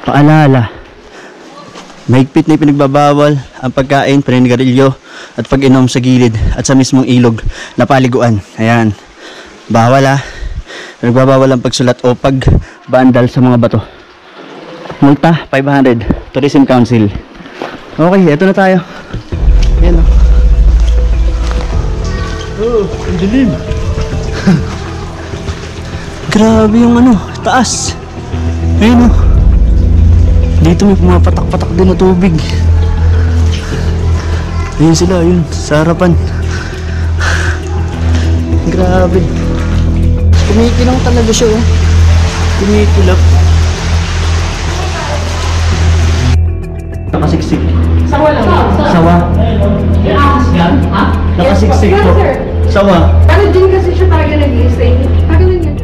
Paalala, mahigpit na ipinagbabawal ang pagkain, paninigarilyo at pag-inom sa gilid at sa mismong ilog na paliguan. Ayan, bawal ha. Nagbabawal ang pagsulat o pagbandal sa mga bato. Multa 500, Tourism Council. Okay, eto na tayo. Ayan o. Oh, ang dilim. Grabe yung ano, taas. Ayun o. Dito may pumapatak-patak din na tubig. Ayun sila, ayun, sa harapan. Grabe. Kumikilang talaga siya oh. Kumikilap. Nakasiksik. Sawa lang. Sawa. Yung ahas yan? Ha? Nakasiksik Yes, po. sir. Sawa. Pero din kasi siya talaga nag-i-stay. Tagalan niya dyan.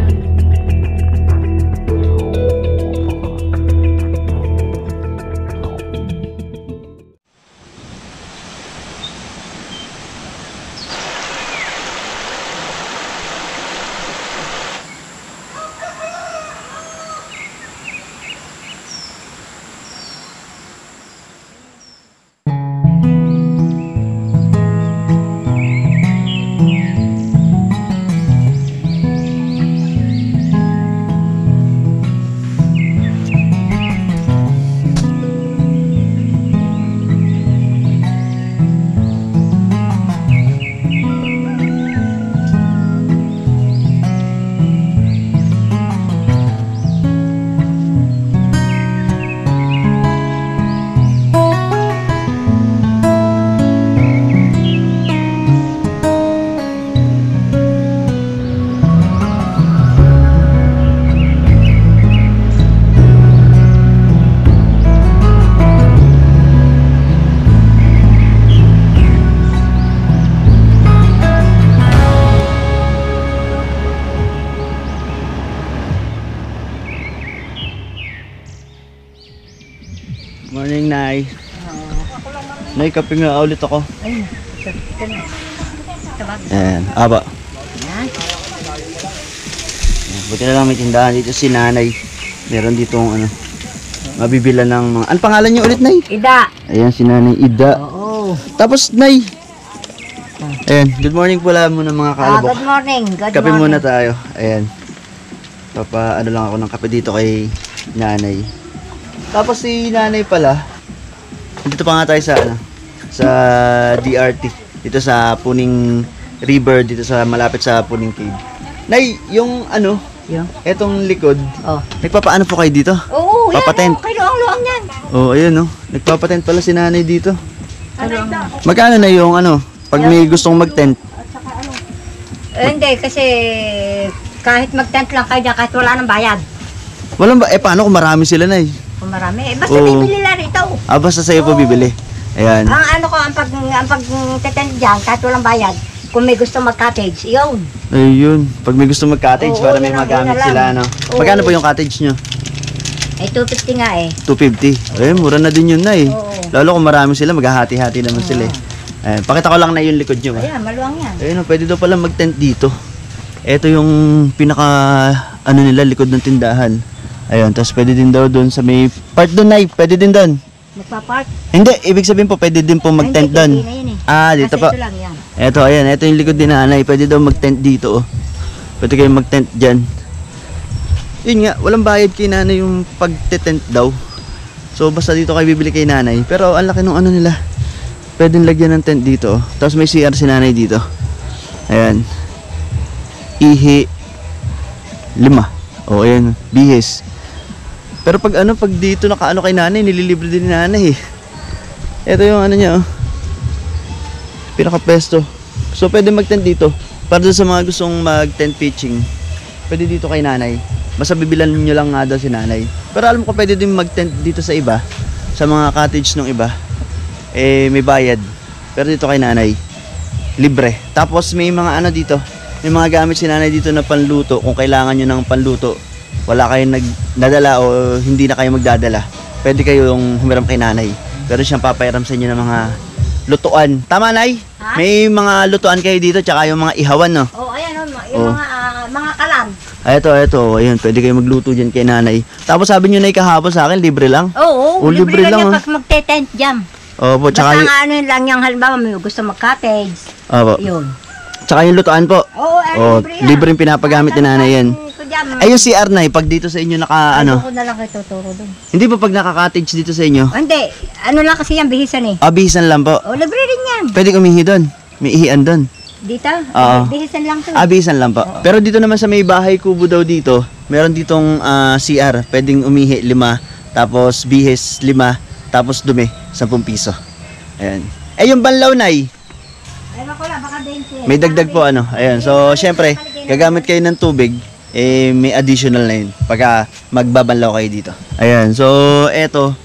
Morning, Nay. Nay, kape nga ulit ako. Ay, ito na. Ayan, aba. Ayan, buti na lang may tindahan dito si Nanay. Meron dito ano, mabibila ng mga... Ano pangalan niyo ulit, Nay? Ida. Ayan, si Nanay Ida. Oo. Tapos, Nay. Ayan, good morning pala muna mga kalabok. Good morning. Good Kape morning. muna tayo. Ayan. Ano lang ako ng kape dito kay Nanay. Tapos si Nanay pala, dito pa nga tayo sa ano, sa DRT. Dito sa Puning River, dito sa malapit sa Puning Cave. Nay, yung ano, Yung? etong likod, Oh. nagpapaano po kayo dito? Oo, yan. Papatent. Okay, luang-luang yan. Oh, ayun oh. Nagpapatent pala si Nanay dito. Luang-luang. Magkano na yung ano, pag may gustong mag-tent? Hindi, kasi kahit mag-tent lang kayo dyan, kahit wala nang bayad. Walang ba? Paano kung marami sila, Nay? Kung marami. Basta Oo. bibili lang rito. Basta sa'yo po bibili. Ayan. Ang ano ko, ang pag-tent dyan, kahit walang bayad, kung may gusto mag-cottage, yun. Ayun. Pag may gusto mag-cottage, Oo, para may yun ang magamit una sila, lang. no? Oo. Magkano po yung cottage nyo? Ay, 250 nga eh. 250. Eh, mura na din yun na eh. Oo. Lalo kung marami sila, maghahati-hati naman sila eh. Ayan, pakita ko lang na yung likod nyo. Ayan, maluwang yan. Ayun, pwede daw pala mag-tent dito. Ito yung pinaka, ano nila, likod ng tindahan. Ayun, tapos pwede din daw doon sa may part doon, Nay. Pwede din doon. Magpa-park. Hindi, ibig sabihin po, pwede din po mag-tent Ay, doon. hindi, na yun eh. Dito Kasi pa. ito lang yan. Ito, ayan, ito yung likod din na Nanay. Pwede daw mag-tent dito, oh. Pwede kayo mag-tent dyan. Yun nga, walang bayad kay Nanay yung pag-tent daw. So, basta dito kayo bibili kay Nanay. Pero, ang laki nung ano nila. Pwede lagyan ng tent dito, oh. Tapos may CR si Nanay dito. Ayan. Ihi 5. O, ayan, bihis. Pero pag dito nakaano kay Nanay, nililibre din ni Nanay eh. Ito yung ano niya, oh. Pinaka-pesto. So, pwede mag-tent dito. Para doon sa mga gustong mag-tent pitching, pwede dito kay Nanay. Basta bibilan nyo lang nga daw si Nanay. Pero alam ko pwede din mag-tent dito sa iba. Sa mga cottage ng iba. Eh, may bayad. Pero dito kay Nanay, libre. Tapos may mga ano dito. May mga gamit si Nanay dito na panluto. Kung kailangan nyo ng panluto, wala kayong nagdadala o hindi na kayo magdadala, pwede kayong humiram kay Nanay. Pero siyang papairam sa inyo ng mga lutuan. Tama, Nay? Ha? May mga lutuan kayo dito, tsaka yung mga ihawan, no? Oh, ayan oh, yung Oh. mga kalan. Ay, ito. Ayun, pwede kayo magluto dyan kay nanay. Tapos sabi nyo na kahapon sa akin, libre lang. Oo, Oh, libre libre lang lang, yan oh. pag magte-tent jam. Opo, Basta tsaka, nga ano yun lang yung halimbawa may gusto mag-cottage. opo. Yun. Tsaka yung lutuan po. Oo, Oh, libre yan. libre yung pinapagamit ni nanay yan. Ko dyan. Ay, yung CR na pag dito sa inyo Ano ko na lang kayo tuturo doon. hindi pa pag naka-cottage dito sa inyo? Hindi, ano lang kasi yan, bihisan eh. Bihisan lang po. Oh, libre rin yan. Pwede umihi doon. May ihian doon. Dito? Oo. Bihisan lang to. Bihisan lang po. Pero dito naman sa may bahay kubo daw dito, meron ditong CR. Pwedeng umihi 5, tapos bihis 5, tapos dumi 10 piso. Ayan. Yung banlaw nay, Ewan ko lang, baka 20. may dagdag po ano. Ayan. So, syempre, gagamit kayo ng tubig, may additional na yun pagka magbabanlaw kayo dito. Ayan. So, eto.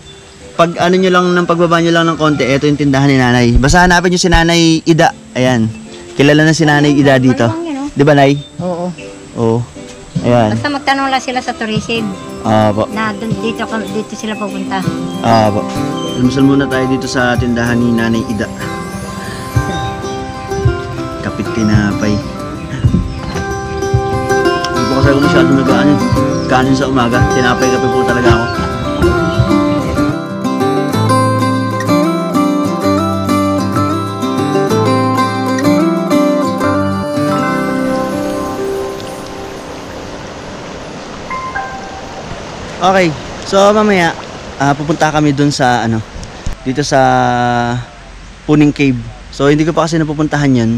Pag ano nyo lang, ng pagbaba nyo lang ng konti, eto yung tindahan ni nanay. Basta hanapin nyo si nanay Ida. Ayan. Kilala na si nanay Ida dito. Di ba, nay? Oo. Oo. Ayan. Basta magtanong lang sila sa tourism Po. na dito sila pupunta. Po. Almusal muna tayo dito sa tindahan ni nanay Ida. Kapit tinapay. Hindi po kasi ako masyado nag-aanin. Kanin sa umaga. Tinapay kape po talaga ako. Okay, so mamaya pupunta kami dun sa dito sa Puning Cave. So hindi ko pa kasi napupuntahan yun.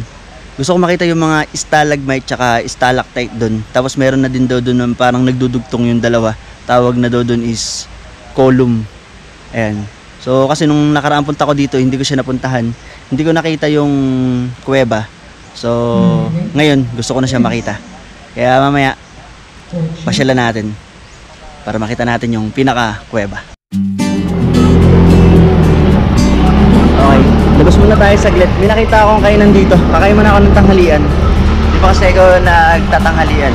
Gusto ko makita yung mga stalagmite tsaka stalactite dun. Tapos meron na din daw dun ng parang nagdudugtong yung dalawa. Tawag na daw dun is column. Ayan. So kasi nung nakaraan punta ko dito, hindi ko siya napuntahan. Hindi ko nakita yung kuweba. So ngayon gusto ko na siya makita. Kaya mamaya pasyalan natin para makita natin yung pinaka-kuweba. Okay, labas muna tayo saglit. May nakita akong kainan dito. Kakain muna ako ng tanghalian. Di pa kasi ako nagtatanghalian.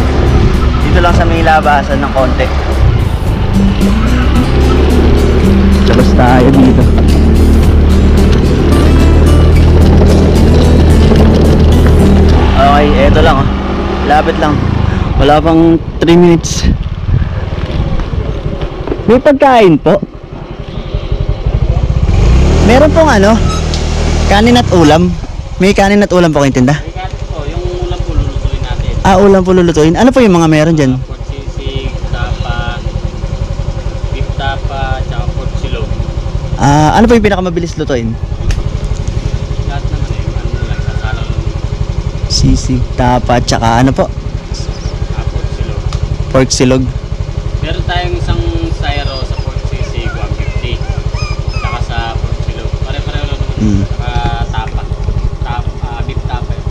Dito lang sa may labasan ng konti. Labas tayo dito. Okay, eto lang oh. Lapit lang. Wala pang 3 minutes. May pagkain po. Meron pong kanin at ulam. May kanin at ulam po kayong tinda? May kanin po, yung ulam po lulutuin natin. Ulam po lulutuin. Ano po yung mga meron dyan? Pork sisig, tapa, beef tapa, tsaka pork silog. Ano po yung pinakamabilis lutuin? Lahat naman ano lang, sasalang Sisig, tapa, tsaka ano po? pork silog. Pork silog. Meron tayong isang sayro sa pork sisig, 150. Tsaka sa pork silog. Pare-pareho lang naman. Tsaka tapa. Beef tapa yun.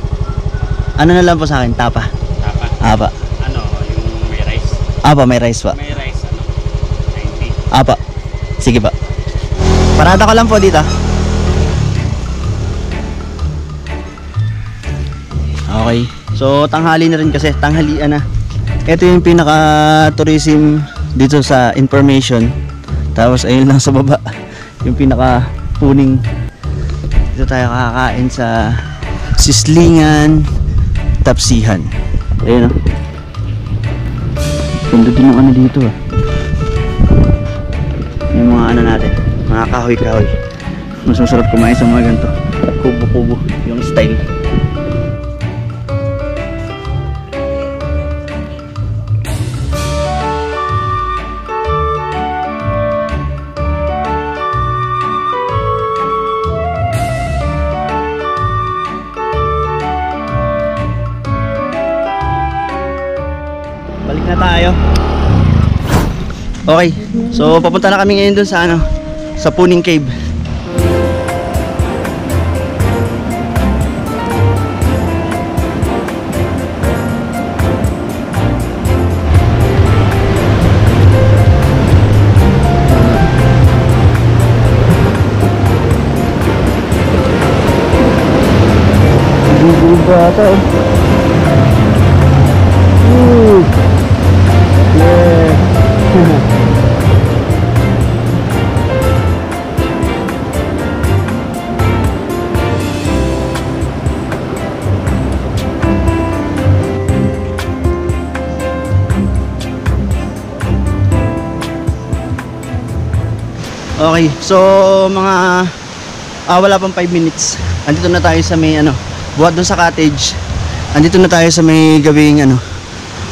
Ano na lang po sa akin? Tapa. Tapa. Apa. Ano, yung may rice. May rice pa. May rice, 90. Apa. Sige pa. Parada ko lang po dito. Okay. So, tanghali na rin kasi. Tanghalian na. Ito yung pinaka-tourism dito sa information. Tapos, ayun lang sa baba. Yung pinaka-puning. Dito tayo kakain sa Sislingan Tapsihan. Ayun o. Ganda din yung dito yung mga natin, mga kahoy-kahoy. Mas masarap kumain sa mga ganito, kubo-kubo yung style. Balik na tayo. Okay, so papunta na kami ngayon dun sa sa Puning Cave. Bata oh. Yeah. Okay, so mga wala pang 5 minutes. Andito na tayo sa may buhat doon sa cottage. Andito na tayo sa may gawing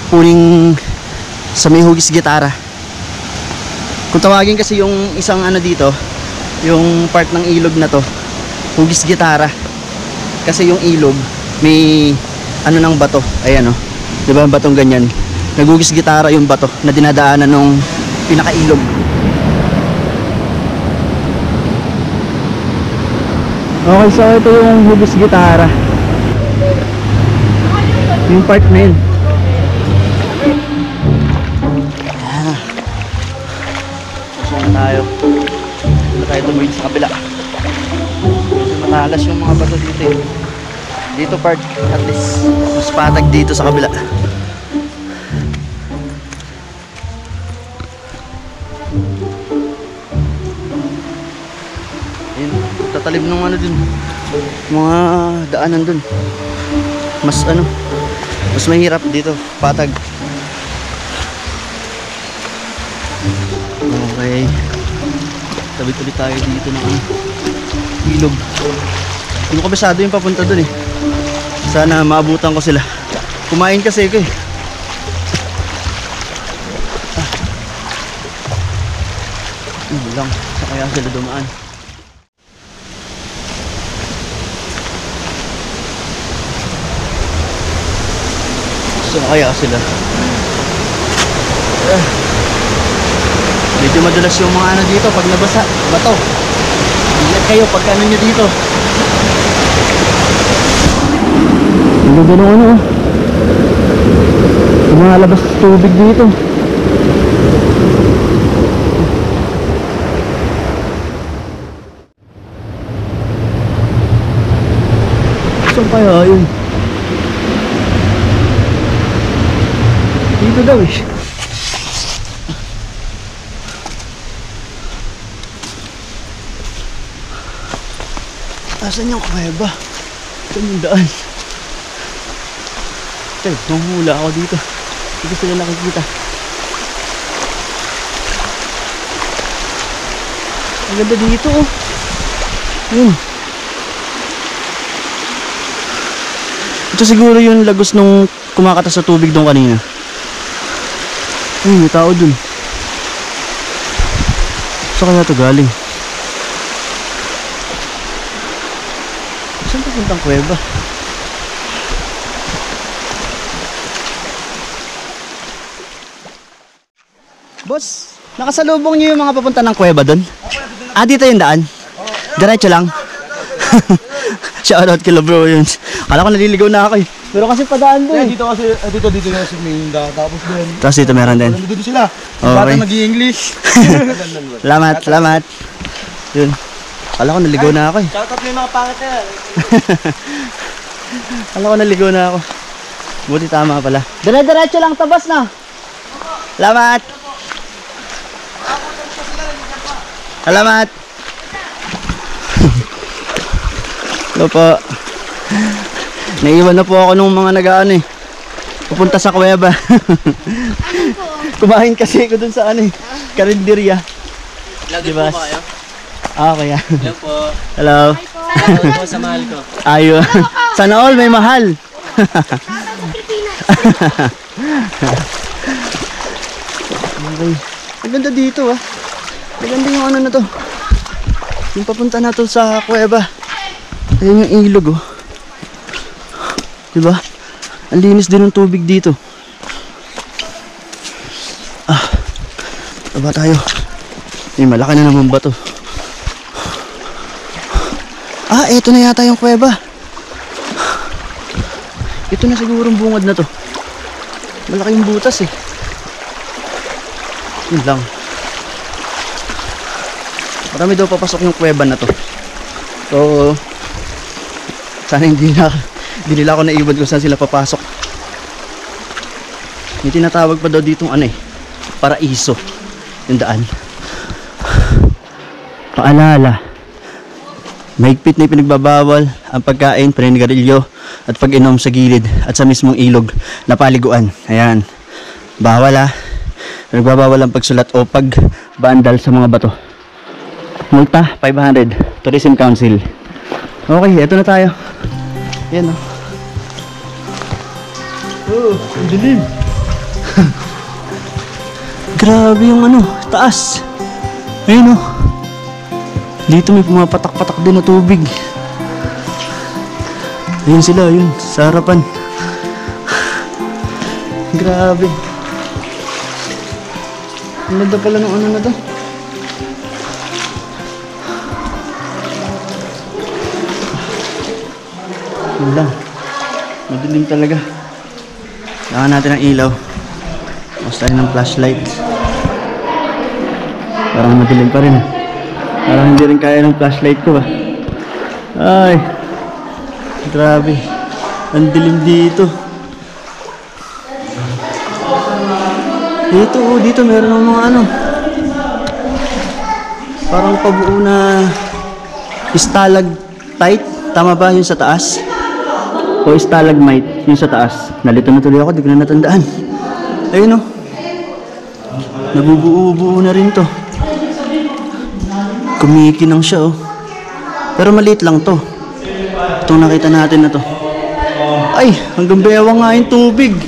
puling sa may hugis gitara. Kung tawagin kasi yung isang dito, yung part ng ilog na to, hugis gitara. Kasi yung ilog may ng bato. Ayan oh. 'Di ba, batong ganyan. Naghugis gitara yung bato na dinadaanan ng pinakailog. Okay, so ito yung hugis gitara. Yung part na yun. Ayan. Saan tayo? Dito tayo tumawid sa kabila. Medyo matalas yung mga bato dito eh. Dito part, at least mas patag dito sa kabila. Tatalib ng dun, mga daanan dun, mas mas mahirap dito, patag. Okay, tabi-tabi tayo dito ng ilog. Hindi ko kabisado yung papunta dun eh. Sana maabutan ko sila. Kumain kasi ko eh. Lang, sa kaya sila dumaan. Saan kaya sila? Medyo madalas yung mga dito pag nabasa. Bato. Ingat kayo pag nyo dito. Ang ganda nung lumalabas tubig dito. Saan kaya yun? Dito daw eh. Asan yung kuweba? Saan yung daan? Teka, nanghula ako dito. Hindi ko sila nakikita. Ang ganda dito oh. Yun. Ito siguro yung lagos nung kumakata sa tubig doon kanina. May tao dun. Saan kaya ito galing? Saan papuntang kuweba? Boss, nakasalubong niyo yung mga papunta ng kuweba dun? Ah, dito yung daan? Diretso lang? Shoutout kila bro yun. Kala ko naliligaw na ako eh. Pero kasi padaan doon. Dito kasi dito na si Minda, tapos doon. Tapos dito meron din. Dito sila. Okay. Bata nag-i-English. Salamat. Yun. Kala ko naligaw na ako eh. Shoutout mo yung mga pangit na yan. Kala ko naligaw na ako. Buti tama pala. Dire-diretso lang, tabas na. Salamat. Salamat. Hello po. Naiwan na po ako nung mga nag-ano eh. Pupunta sa kuweba. Kumain kasi ako dun sa karinderya. Lagi diba? po kayo? Ah, kaya. Hello po. Hello. Hello po sa mahal ko. Ayun. Sana all may mahal. Okay. Ang ganda dito ah. Ang ganda yung na to. Yung papunta na to sa kuweba. Ayan yung ilog oh. Diba? Ang linis din ng tubig dito. Baba tayo. Malaki na naman ba to? Eto na yata yung kuweba. Ito na siguro ang bungad na to. Malaki yung butas eh. Yun lang. Marami daw papasok yung kuweba na to. So sana hindi nila ako naiwan kung saan sila papasok. May tinatawag pa daw ditong paraiso yung daan. Paalala, mahigpit na ipinagbabawal ang pagkain, paninigarilyo at pag-inom sa gilid at sa mismong ilog na paliguan. Ayan, bawal nagbabawal ang pagsulat o pagbandal sa mga bato. Multa, 500. Tourism Council. Okay, eto na tayo. Yan o. Oh, ang dilim. Grabe yung ano, taas. Ayun o. Dito may pumapatak-patak din na tubig. Ayun sila, ayun, sa harapan. Grabe. Ang ganda pala ng ano na to. Yun lang. Madilim talaga. Kailangan natin ng ilaw. Tapos tayo ng flashlight. Parang madilim pa rin. Parang hindi rin kaya ng flashlight ko ba. Ay. Grabe. Ang dilim dito. Dito, oh, dito meron ng mga ano. Parang pabuo na stalactite. Tama ba yun sa taas? O stalagmite yun sa taas. Nalito na tuloy ako, di ko na natandaan. Ayun oh. Nabubuo-buo na rin to. Kumikinang siya oh. Pero maliit lang to. Itong nakita natin na to. Ay, hanggang bewang nga yung tubig.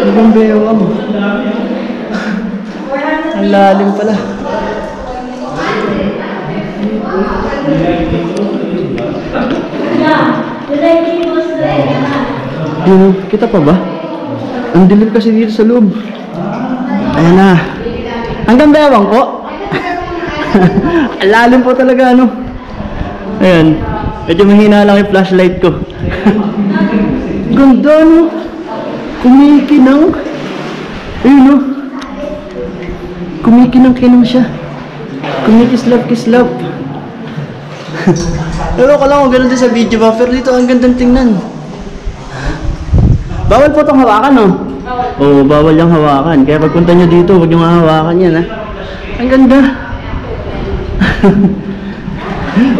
Hanggang bewang. Ang lalim pala. Kita pa ba? Ang dilim kasi dito sa loob. Ayan na. Hanggang bewang po. Ang lalim po talaga ano. Ayan. Medyo mahina lang yung flashlight ko. Ganda no. Kumikinang. Ayun no. Kumikinang-kinang siya. Kumikislap-kislap. Pero ko lang kung ganun din sa video ba. Pero dito ang gandang tingnan. Bawal po itong hawakan no? Oo, bawal yung hawakan. Kaya pagpunta nyo dito, huwag nyo hawakan yan ha. Ang ganda.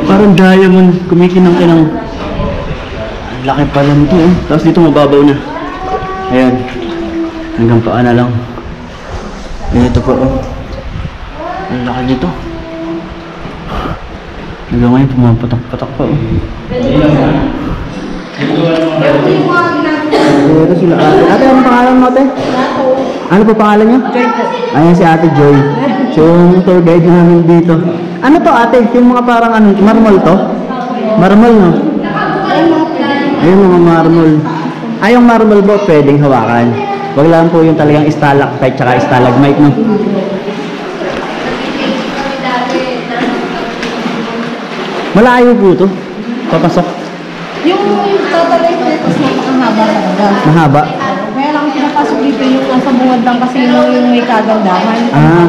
Parang diamond. Kumikinang-kinang. Ang laki pala nito eh. Tapos dito mababaw na. Ayan. Hanggang paa na lang. Ito po oh. Ang laki dito. Hanggang ngayon pumapatak-patak pa oh. Ito sila ate. Ate, anong pangalan mo ate? Ano po pangalan niyo? Joy po. Ayan si ate Joy. So, yung tour guide namin dito. Ano to ate? Yung mga parang ano, marmol to? Marmol no? Ayun mga marmol. Ay, yung marmol po pwedeng hawakan. Wag lang po yung talagang stalactite tsaka stalagmite no? Malayo po to. Papasok. Yung tatalay ko dito, napakahaba talaga. Mahaba. Kaya lang pinapasok dito yung nasa bungad lang kasi yung may kagandahan. Ah,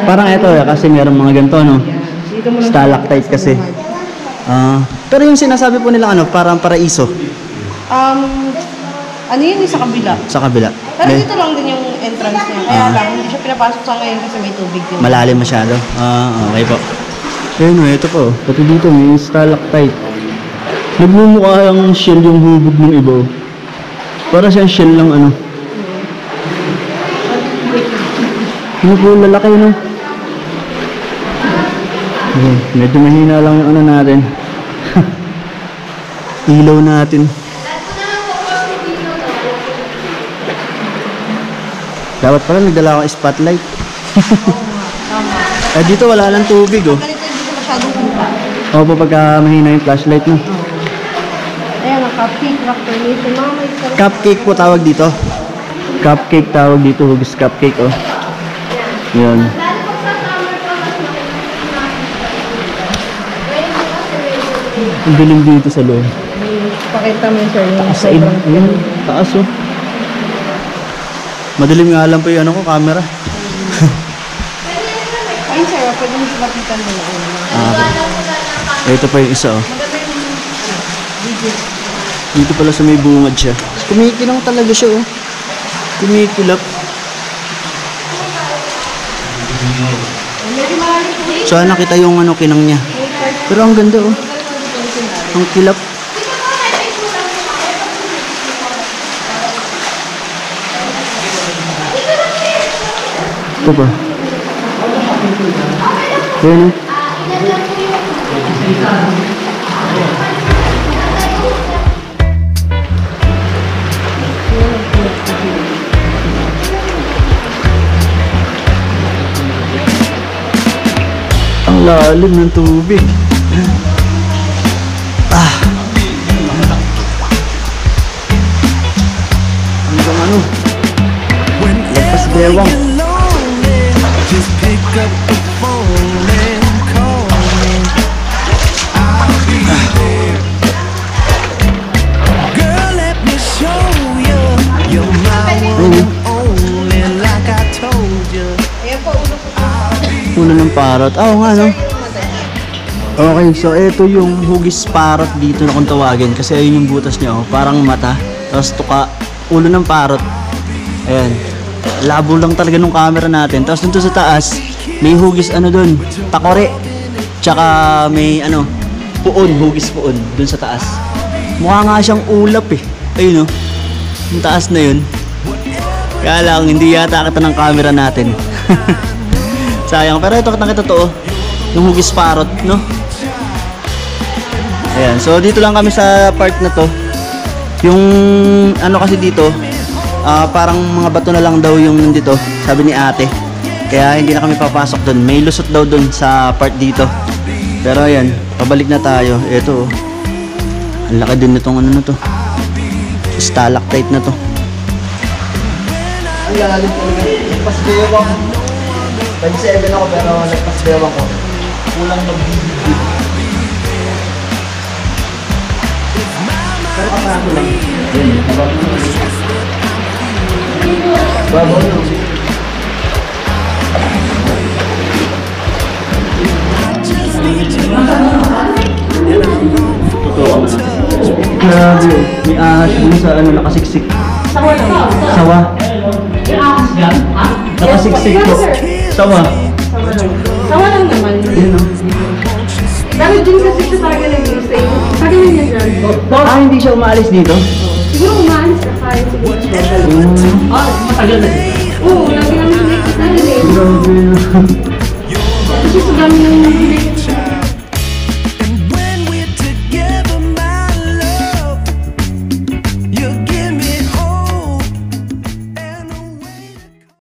parang ito kasi meron mga ganito no? Dito mo lang Stalactite kasi. Pero yung sinasabi po nila ano, parang paraiso ano yun yung sa kabila? sa kabila. Pero dito lang din yung entrance niya. Kaya lang, hindi siya pinapasok sa ngayon kasi may tubig din. Malalim masyado. Okay po. Ayun o, ito po. Pati dito may stalactite. Nagmumukha ang shell yung hubog ng iba. Para siyang shell lang ano. Ano po, lalaki no? Ayun, medyo mahina lang yung ano natin. Ilaw natin. Dapat pala nagdala akong spotlight. Dito wala lang tubig oh. Ganito hindi ko masyadong kumpa. Opo, pagka mahina yung flashlight no. Ayan, ang cupcake, rock formation. Mga may sarap. Cupcake po tawag dito. Cupcake tawag dito, hugis cupcake oh. Yan. Ang dilim dito sa loob. Pakita mo yun, sir. Yung Taas ayun, ayun, taas oh. Madilim nga lang po yung ano ko, camera. Ayun, sir. Pwede mo lapitan mo na. Ito pa yung isa oh. Dito pala sa may bungad siya. Kumikinang talaga siya oh. Kumikilap. Sana nakita yung ano kinang niya. Pero ang ganda oh. Ang kilap. Ito pa. Ayan, ang lalim ng tubig. Hanggang ano? Lagpas bewang. Just pick up the phone and call me. I'll be there. Girl, let me show you. You're my one and only, like I told you. Ayan po, ulo po. Ulo ng parrot. Oo nga, no? Okay, so ito yung hugis parrot dito na kung tawagin. Kasi ayun yung butas niya, oh. Parang mata. Tapos tuka, ulo ng parrot. Ayan. Labo lang talaga nung camera natin. Tapos dito sa taas, may hugis ano dun, takore. Tsaka may ano, puon, hugis puon dun sa taas. Mukha nga siyang ulap eh. Ayun, oh. Yung taas na yun. Kaya lang, hindi yata kita ng camera natin. Sayang, pero ito kitang totoo. Yung hugis parrot, no? Ayan, so dito lang kami sa part na to. Yung ano kasi dito, parang mga bato na lang daw yung dito, sabi ni ate. Kaya hindi na kami papasok doon. May lusot daw doon sa part dito. Pero ayan, pabalik na tayo. Ito, oh. Ang laki din nitong ano na to. Stalactite na to. Ang lalim talaga. Lagpas bewang. 27 ako pero lagpas bewang ko. Kulang magbibigay. Pero kapag lang. Yan, babaw na. Totoo. Grabe. May ahas dun sa ano, nakasiksik. Sawa lang. Sawa. Yung ahas dyan? Ha? Nakasiksik po. Sawa. Sawa lang naman. Yun, oh. Dahil din kasi siya talaga nag-stay. Sabi niya dyan. Ah, hindi siya umaalis dito? Siguro umaalis na kaya siguro. Matagal na siya. Oo, lagi namin siya nakikita rin eh. Grabe na. Kasi sa dami ng